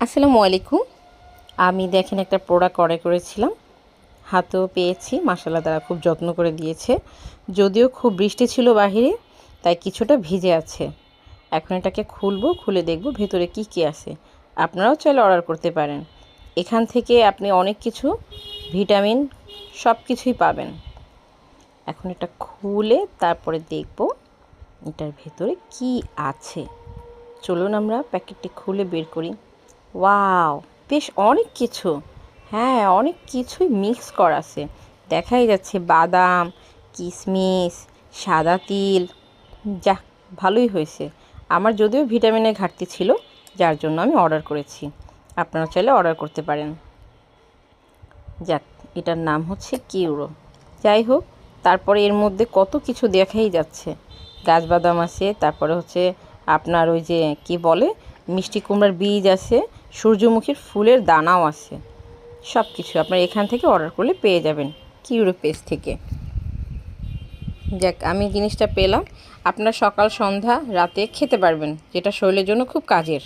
আসসালামু আলাইকুম। আমি দেখেন একটা প্রোডাক্ট অর্ডার করেছিলাম, হাতেও পেয়েছি। মাশাআল্লাহ তারা খুব যত্ন করে দিয়েছে। যদিও খুব বৃষ্টি ছিল বাহিরে, তাই কিছুটা ভিজে আছে। এখন এটাকে খুলবো, খুলে দেখব ভেতরে কি কি আছে। আপনারাও চাইলে অর্ডার করতে পারেন। এখান থেকে আপনি অনেক কিছু ভিটামিন সব কিছুই পাবেন। এখন এটা খুলে তারপরে দেখব এটার ভেতরে কি আছে। চলুন আমরা প্যাকেটটি খুলে বের করি। ওয়াও, বেশ অনেক কিছু। হ্যাঁ, অনেক কিছুই মিক্স করা আছে। দেখাই যাচ্ছে বাদাম, কিশমিশ, সাদা তিল। যাক, ভালোই হয়েছে। আমার যদিও ভিটামিনের ঘাটতি ছিল, যার জন্য আমি অর্ডার করেছি। আপনারা চাইলে অর্ডার করতে পারেন। যাক, এটার নাম হচ্ছে কিউরো। যাই হোক, তারপরে এর মধ্যে কত কিছু দেখাই যাচ্ছে। গাছবাদাম আছে, তারপরে হচ্ছে আপনার ওই যে কি বলে, মিষ্টি কুমড়ার বীজ আছে, সূর্যমুখীর ফুলের দানাও আছে। সব কিছু আপনার এখান থেকে অর্ডার করলে পেয়ে যাবেন, কিউরো পেজ থেকে। যাক, আমি জিনিসটা পেলাম। আপনার সকাল সন্ধ্যা রাতে খেতে পারবেন, যেটা শরীরের জন্য খুব কাজের।